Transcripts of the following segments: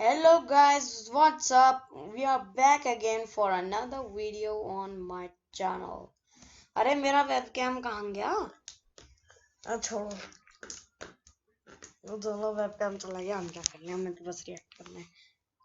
Hello guys, what's up? We are back again for another video on my channel. अरे मेरा webcam कहाँ गया? छोड़ो, वो दोनों वेबकैम चला गया। हम क्या करने, हमें तो बस रिएक्ट करना है।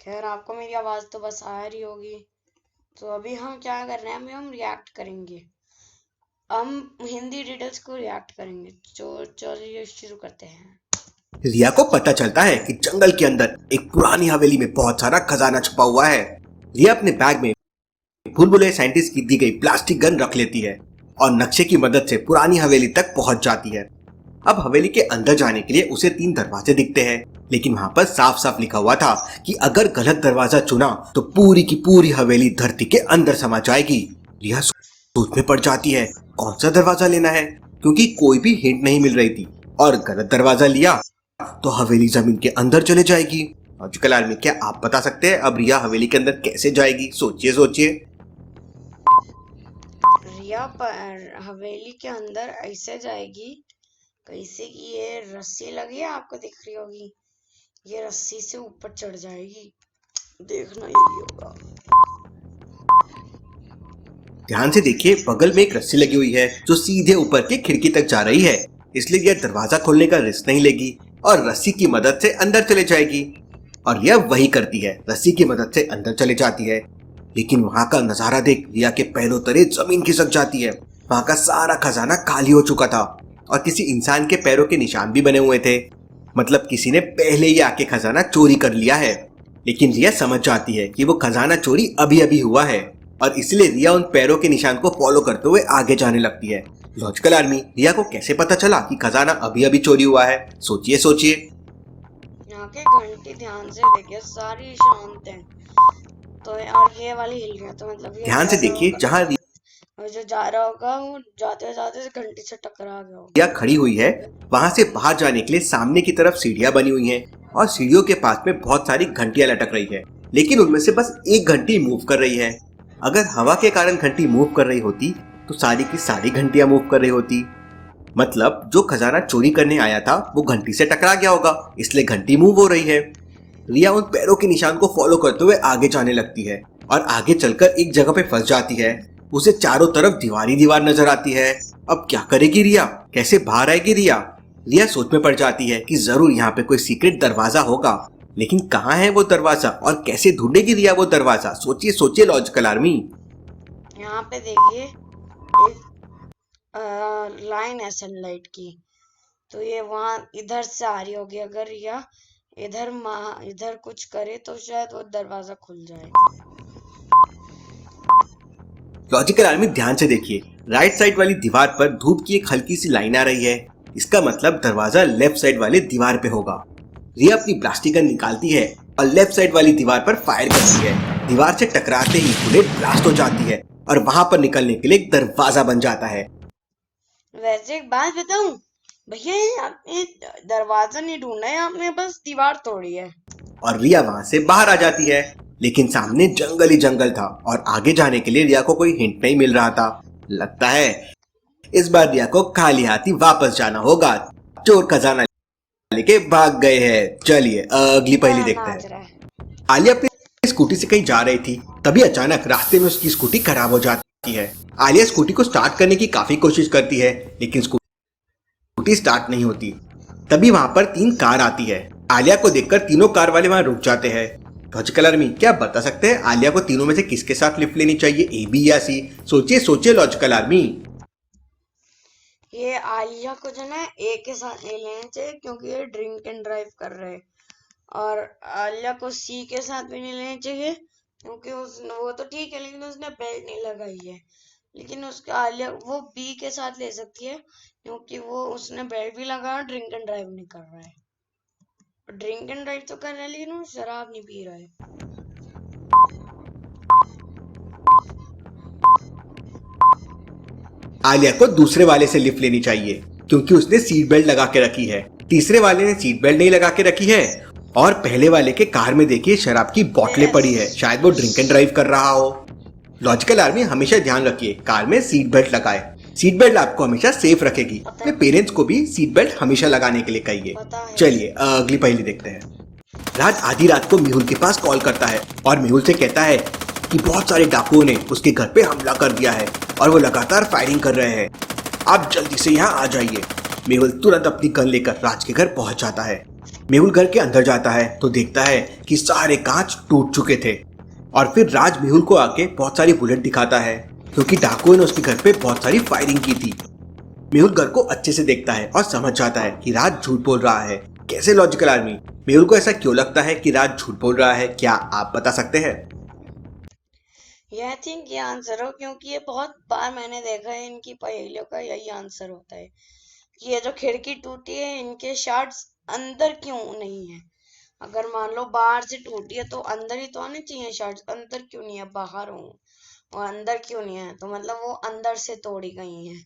खैर आपको मेरी आवाज तो बस आ रही होगी। तो अभी हम क्या कर रहे हैं, अभी हम रिएक्ट करेंगे। हम हिंदी डिटेल्स को रिएक्ट करेंगे। चलिए शुरू करते हैं। रिया को पता चलता है कि जंगल के अंदर एक पुरानी हवेली में बहुत सारा खजाना छुपा हुआ है। रिया अपने बैग में भूल-भुलैया साइंटिस्ट की दी गई प्लास्टिक गन रख लेती है और नक्शे की मदद से पुरानी हवेली तक पहुंच जाती है। अब हवेली के अंदर जाने के लिए उसे 3 दरवाजे दिखते हैं, लेकिन वहां पर साफ साफ लिखा हुआ था कि अगर गलत दरवाजा चुना तो पूरी की पूरी हवेली धरती के अंदर समा जाएगी। रिया सोच में पड़ जाती है कौन सा दरवाजा लेना है, क्योंकि कोई भी हिंट नहीं मिल रही थी और गलत दरवाजा लिया तो हवेली जमीन के अंदर चले जाएगी। लॉजिकल आर्मी, क्या आप बता सकते हैं अब रिया हवेली के अंदर कैसे जाएगी? सोचिए। रिया पर हवेली के अंदर ऐसे जाएगी कैसे कि ये रस्सी लगी है, आपको दिख रही होगी। ये रस्सी से ऊपर चढ़ जाएगी, देखना यही होगा। ध्यान से देखिए, बगल में एक रस्सी लगी हुई है जो सीधे ऊपर की खिड़की तक जा रही है, इसलिए यह दरवाजा खोलने का रिस्क नहीं लेगी और रस्सी की मदद से अंदर चले जाएगी। और यह वही करती है, रस्सी की मदद से अंदर चले जाती है। लेकिन वहां का नजारा देख रिया के पैरों तले जमीन खिसक जाती है। वहां का सारा खजाना खाली हो चुका था और किसी इंसान के पैरों के निशान भी बने हुए थे। मतलब किसी ने पहले ही आके खजाना चोरी कर लिया है। लेकिन रिया समझ जाती है कि वो खजाना चोरी अभी अभी हुआ है और इसलिए रिया उन पैरों के निशान को फॉलो करते हुए आगे जाने लगती है। लॉजिकल आर्मी, रिया को कैसे पता चला कि खजाना अभी अभी चोरी हुआ है? सोचिए। यहाँ के घंटी ध्यान से देखिए, सारी शांत है। तो और ये वाली हिल गया, तो मतलब ये ध्यान से देखिए, जहाँ जो जा रहा होगा वो जाते जाते घंटी से टकरा गया होगा। रिया खड़ी हुई है, वहां से बाहर जाने के लिए सामने की तरफ सीढ़ियां बनी हुई हैं और सीढ़ियों के पास में बहुत सारी घंटियां लटक रही है, लेकिन उनमें से बस एक घंटी मूव कर रही है। अगर हवा के कारण घंटी मूव कर रही होती तो सारी की सारी घंटियां मूव कर रही होती। मतलब जो खजाना चोरी करने आया था वो घंटी से टकरा गया होगा, इसलिए घंटी मूव हो रही है। रिया उन पैरों के निशान को फॉलो करते हुए आगे जाने लगती है और आगे चलकर एक जगह पे फंस जाती है। उसे चारों तरफ दीवार नजर आती है। अब क्या करेगी रिया? कैसे बाहर आएगी रिया? रिया सोच में पड़ जाती है कि जरूर यहाँ पे कोई सीक्रेट दरवाजा होगा, लेकिन कहाँ है वो दरवाजा और कैसे ढूंढेगी रिया वो दरवाजा? सोचिए लॉजिकल आर्मी। यहाँ पे देखिए एक लाइन है सनलाइट की, तो ये वहां इधर से आ रही होगी। अगर रिया इधर कुछ करे तो शायद वो दरवाजा खुल जाए। लॉजिकल आर्मी, ध्यान से देखिए, राइट साइड वाली दीवार पर धूप की एक हल्की सी लाइन आ रही है। इसका मतलब दरवाजा लेफ्ट साइड वाली दीवार पे होगा। रिया अपनी प्लास्टिक गन निकालती है और लेफ्ट साइड वाली दीवार पर फायर करती है। दीवार से टकराते ही बुलेट ब्लास्ट हो जाती है और वहां पर निकलने के लिए एक दरवाजा बन जाता है। वैसे एक बात बताऊं भैया, आपने दरवाजा नहीं ढूंढा है, आपने बस दीवार तोड़ी है। और रिया वहां से बाहर आ जाती है, लेकिन सामने जंगल ही जंगल था और आगे जाने के लिए रिया को कोई हिंट नहीं मिल रहा था। लगता है इस बार रिया को खाली हाथी वापस जाना होगा। चोर खजाना लेके भाग गए हैं। चलिए अगली पहेली देखते हैं। आलिया अपनी स्कूटी से कहीं जा रही थी, तभी अचानक रास्ते में उसकी स्कूटी खराब हो जाती है। आलिया स्कूटी को स्टार्ट करने की काफी कोशिश करती है, लेकिन स्कूटी स्टार्ट नहीं होती। तभी वहां पर 3 कार आती है। आलिया को देखकर तीनों कार वाले वहां रुक जाते हैं। लॉजिकल आर्मी, क्या बता सकते हैं आलिया को तीनों में से किसके साथ लिफ्ट लेनी चाहिए, ए, बी या सी? सोचिए लॉजिकल आर्मी। ये आलिया को जो ना ए के साथ ले लेना चाहिए, क्योंकि ये ड्रिंक एंड ड्राइव कर रहे हैं। और आलिया को सी के साथ भी नहीं लेना चाहिए, क्योंकि वो तो ठीक है, लेकिन उसने बेल्ट नहीं लगाई है। लेकिन उसका आलिया वो बी के साथ ले सकती है, क्योंकि वो उसने बेल्ट भी लगाया, ड्रिंक एंड ड्राइव नहीं कर रहा है। ड्रिंक एंड ड्राइव तो कर रहा है, लेकिन वो शराब नहीं पी रहा है। आलिया को दूसरे वाले से लिफ्ट लेनी चाहिए, क्योंकि उसने सीट बेल्ट लगा के रखी है। तीसरे वाले ने सीट बेल्ट नहीं लगा के रखी है और पहले वाले के कार में देखिए शराब की बोतलें पड़ी है, शायद वो ड्रिंक एंड ड्राइव कर रहा हो। लॉजिकल आर्मी, हमेशा ध्यान रखिए कार में सीट बेल्ट लगाए। सीट बेल्ट आपको हमेशा सेफ रखेगी। अपने पेरेंट्स को भी सीट बेल्ट हमेशा लगाने के लिए कहिए। चलिए अगली पहेली देखते हैं। राज आधी रात को मेहुल के पास कॉल करता है और मेहुल से कहता है कि बहुत सारे डाकुओं ने उसके घर पे हमला कर दिया है और वो लगातार फायरिंग कर रहे हैं, आप जल्दी से यहाँ आ जाइए। मेहुल तुरंत अपनी गन लेकर राज के घर पहुंच जाता है। मेहुल घर के अंदर जाता है तो देखता है कि सारे कांच टूट चुके थे और फिर राज मेहुल को आके बहुत सारी बुलेट दिखाता है क्योंकि डाकुओं ने उसके घर पे बहुत सारी फायरिंग की थी। मेहुल घर को अच्छे से देखता है और समझ जाता है कि राज झूठ बोल रहा है। कैसे लॉजिकल आर्मी? मेहुल को ऐसा क्यों लगता है कि राज झूठ बोल रहा है, क्या आप बता सकते हैं? आई थिंक ये आंसर हो, क्योंकि ये बहुत बार मैंने देखा है इनकी पहेलियों का यही आंसर होता है कि ये जो खिड़की टूटी है इनके शार्ट्स अंदर क्यों नहीं है। अगर मान लो बाहर से टूटी है तो अंदर ही तो आने चाहिए शार्ट्स, अंदर क्यों नहीं है, बाहर हो वो अंदर क्यों नहीं है, तो मतलब वो अंदर से तोड़ी गई है।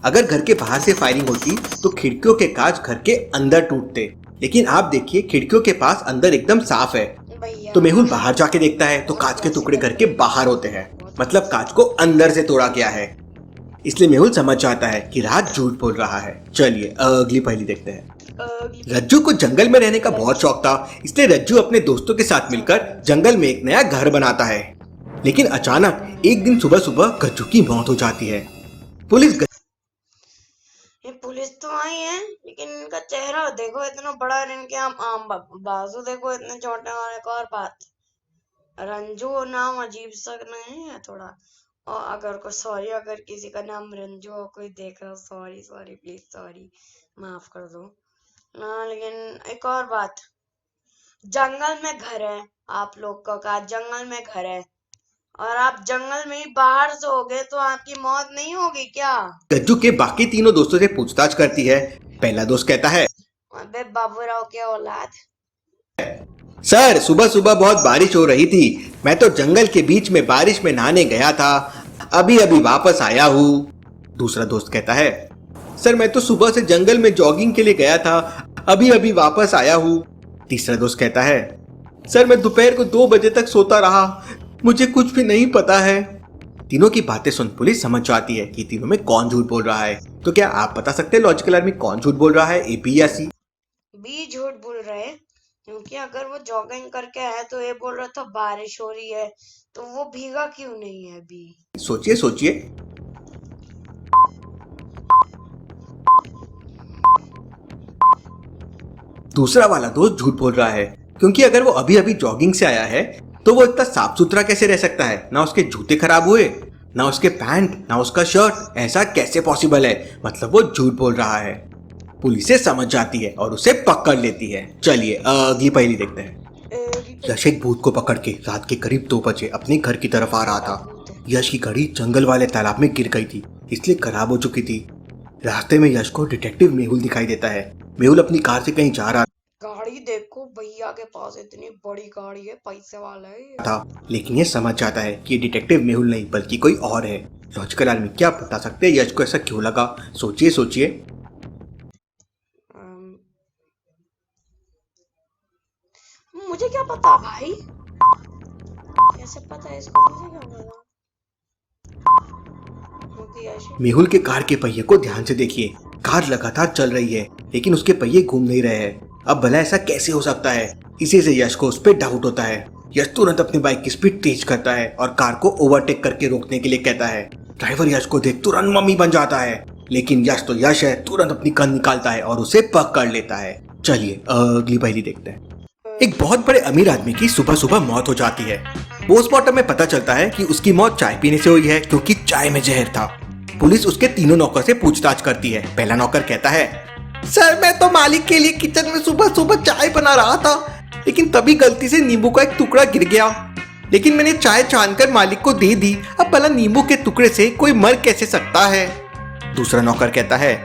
अगर घर के बाहर से फायरिंग होती तो खिड़कियों के कांच घर के अंदर टूटते, लेकिन आप देखिए खिड़कियों के पास अंदर एकदम साफ है। तो मेहुल बाहर जाके देखता है तो कांच के टुकड़े घर के बाहर होते हैं, मतलब कांच को अंदर से तोड़ा गया है। इसलिए मेहुल समझ जाता है कि राज झूठ बोल रहा है। चलिए अगली पहेली देखते हैं। रज्जू को जंगल में रहने का बहुत शौक था, इसलिए रज्जू अपने दोस्तों के साथ मिलकर जंगल में एक नया घर बनाता है। लेकिन अचानक एक दिन सुबह सुबह रज्जू की मौत हो जाती है। पुलिस तो आई है लेकिन इनका चेहरा देखो इतना बड़ा है, इनके आम बाजू देखो इतने छोटे। और एक और बात, रंजू नाम अजीब सा नहीं है थोड़ा। और अगर अगर किसी का नाम रंजू हो, कोई देख रहा हो, सॉरी प्लीज, सॉरी माफ कर दो ना। लेकिन एक और बात, जंगल में घर है, आप लोग का कहा जंगल में घर है और आप जंगल में ही बाहर सोओगे तो आपकी मौत नहीं होगी क्या? गज्जू के बाकी तीनों दोस्तों से पूछताछ करती है। पहला दोस्त कहता है, अबे बाबूराव के औलाद, सर सुबह सुबह बहुत बारिश हो रही थी, मैं तो जंगल के बीच में बारिश में नहाने गया था, अभी अभी वापस आया हूँ। दूसरा दोस्त कहता है, सर मैं तो सुबह से जंगल में जॉगिंग के लिए गया था, अभी अभी वापस आया हूँ। तीसरा दोस्त कहता है, सर मैं दोपहर को 2 बजे तक सोता रहा, मुझे कुछ भी नहीं पता है। तीनों की बातें सुन पुलिस समझ जाती है कि तीनों में कौन झूठ बोल रहा है। तो क्या आप बता सकते हैं लॉजिकल आर्मी कौन झूठ बोल रहा है, ए, बी या सी? बी झूठ बोल रहे हैं, क्योंकि अगर वो जॉगिंग करके आया तो ये बोल रहा था बारिश हो रही है, तो वो भीगा क्यों नहीं है? बी। सोचिए सोचिए। दूसरा वाला दोस्त झूठ बोल रहा है, क्योंकि अगर वो अभी अभी जॉगिंग से आया है तो वो इतना साफ सुथरा कैसे रह सकता है? ना उसके जूते खराब हुए, ना उसके पैंट, ना उसका शर्ट, ऐसा कैसे पॉसिबल है? मतलब वो झूठ बोल रहा है। पुलिस समझ जाती है और उसे पकड़ लेती है। चलिए अगली पहेली देखते हैं। यश एक भूत को पकड़ के रात के करीब 2 बजे अपने घर की तरफ आ रहा था। यश की घड़ी जंगल वाले तालाब में गिर गई थी, इसलिए खराब हो चुकी थी। रास्ते में यश को डिटेक्टिव मेहुल दिखाई देता है। मेहुल अपनी कार से कहीं जा रहा गाड़ी देखो भैया के पास इतनी बड़ी गाड़ी है, पैसे वाला है था, लेकिन ये समझ जाता है कि डिटेक्टिव मेहुल नहीं बल्कि कोई और है। लॉजिकल आर्मी क्या बता सकते हैं यश को ऐसा क्यों लगा? सोचिए सोचिए। मुझे क्या पता भाई, कैसे पता है इसको? मुझे क्या पता? मेहुल के कार के पहिए को ध्यान से देखिए। कार लगातार चल रही है लेकिन उसके पहिए घूम नहीं रहे हैं। अब भला ऐसा कैसे हो सकता है? इसी से यश को उस पर डाउट होता है। यश तुरंत अपनी बाइक की स्पीड तेज करता है और कार को ओवरटेक करके रोकने के लिए कहता है। ड्राइवर यश को देख तुरंत मम्मी बन जाता है, लेकिन यश तो यश है, तुरंत अपनी गन निकालता है और उसे पकड़ लेता है। चलिए अगली पहेली देखते हैं। एक बहुत बड़े अमीर आदमी की सुबह सुबह मौत हो जाती है। पोस्टमार्टम में पता चलता है कि उसकी मौत चाय पीने से हुई है, क्योंकि चाय में जहर था। पुलिस उसके तीनों नौकर से पूछताछ करती है। पहला नौकर कहता है, सर मैं तो मालिक के लिए किचन में सुबह सुबह चाय बना रहा था, लेकिन तभी गलती से नींबू का एक टुकड़ा गिर गया, लेकिन मैंने चाय छानकर मालिक को दे दी। अब भला नींबू के टुकड़े से कोई मर कैसे सकता है? दूसरा नौकर कहता है,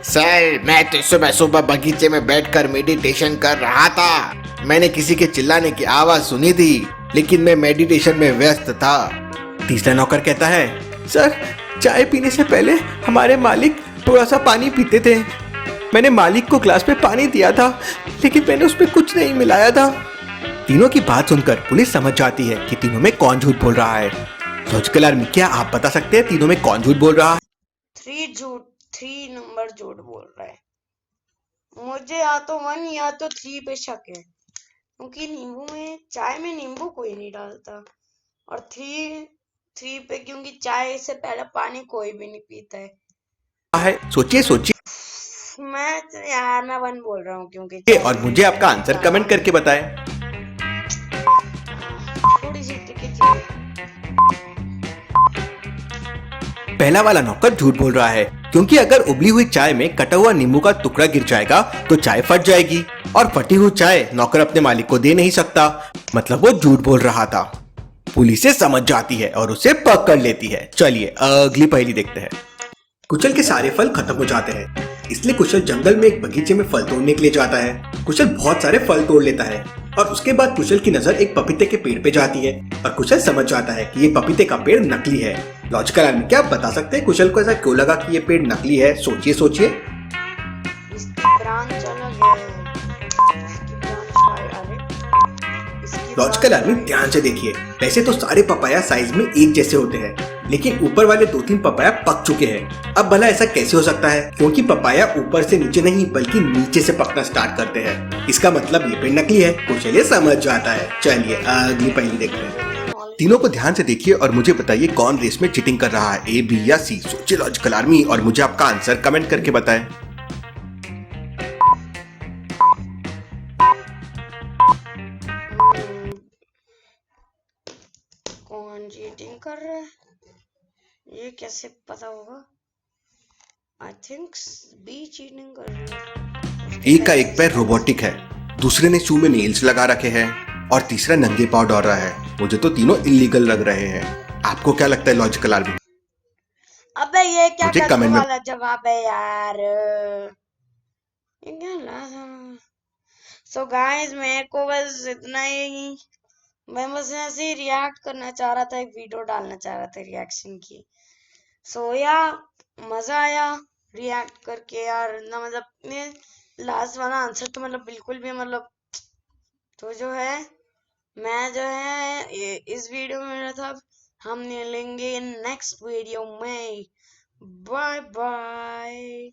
सर मैं तो सुबह सुबह बगीचे में बैठकर मेडिटेशन कर रहा था, मैंने किसी के चिल्लाने की आवाज सुनी थी, लेकिन मैं मेडिटेशन में व्यस्त था। तीसरा नौकर कहता है, सर चाय पीने से पहले हमारे मालिक थोड़ा सा पानी पीते थे, मैंने मालिक को ग्लास में पानी दिया था, लेकिन मैंने उसमें कुछ नहीं मिलाया था। तीनों की बात सुनकर पुलिस समझ जाती है कि तीनों में कौन झूठ बोल रहा है। लॉजिकल आर्मी क्या आप बता सकते हैं तीनों में कौन झूठ बोल रहा है? 3 नंबर झूठ बोल रहा है। मुझे या तो 1 या तो 3 पे शक है, क्योंकि नींबू में, चाय में नींबू कोई नहीं डालता। और 3 पे, क्योंकि चाय से पहले पानी कोई भी नहीं पीता है। सोचिए सोचिए मैं 1 बोल रहा हूँ, क्योंकि और मुझे आपका आंसर कमेंट करके बताएं। थोड़ी सी ट्रिकी थी। पहला वाला नौकर झूठ बोल रहा है, क्योंकि अगर उबली हुई चाय में कटा हुआ नींबू का टुकड़ा गिर जाएगा तो चाय फट जाएगी, और फटी हुई चाय नौकर अपने मालिक को दे नहीं सकता, मतलब वो झूठ बोल रहा था। पुलिस समझ जाती है और उसे पकड़ लेती है। चलिए अगली पहेली देखते हैं। कुशल के सारे फल खत्म हो जाते हैं, इसलिए कुशल जंगल में एक बगीचे में फल तोड़ने के लिए जाता है। कुशल बहुत सारे फल तोड़ लेता है और उसके बाद कुशल की नजर एक पपीते के पेड़ पे जाती है और कुशल समझ जाता है कि ये पपीते का पेड़ नकली है। लॉजिकल आदमी, क्या आप बता सकते हैं कुशल को ऐसा क्यों लगा कि ये पेड़ नकली है? सोचिए सोचिए। इसकी ब्रांच अलग है, इसकी ब्रांच अरे इसकी लॉजिकल ब्रांच आदमी ध्यान से देखिए। वैसे तो सारे पपाया साइज में एक जैसे होते हैं, लेकिन ऊपर वाले 2-3 पपाया पक चुके हैं। अब भला ऐसा कैसे हो सकता है? क्योंकि पपाया ऊपर से नीचे नहीं बल्कि नीचे से पकना स्टार्ट करते हैं। इसका मतलब ये पेड़ नकली है। कुशल ये समझ जाता है। चलिए अगली पहेली देखते हैं। तीनों को ध्यान से देखिए और मुझे बताइए कौन रेस में चीटिंग कर रहा है, ए, बी या सी। सोचिए लॉजिकल आर्मी और मुझे आपका आंसर कमेंट करके बताएं। कौन चीटिंग कर रहा है, ये कैसे पता होगा? आई थिंक बी चीटिंग कर रही है। एक का एक पैर रोबोटिक है, दूसरे ने शू में नेल्स लगा रखे हैं और तीसरा नंगे पांव दौड़ रहा है। मुझे तो तीनों इलीगल लग रहे हैं। आपको क्या लगता है लॉजिकल आर्मी? अबे ये क्या मुझे कद्दू कमेंट में वाला जवाब है यार, ये क्या था? सो गाइस, मेरे को बस इतना ही, मैं बस ऐसे ही रिएक्ट करना चाह रहा था, एक वीडियो डालना चाह रहा था रिएक्शन की। सो या मजा आया रिएक्ट करके यार ना, मतलब ये लास्ट वाला आंसर तो मतलब बिल्कुल भी मतलब, तो जो है मैं जो है इस वीडियो में मतलब हम मिलेंगे नेक्स्ट वीडियो में। Bye bye.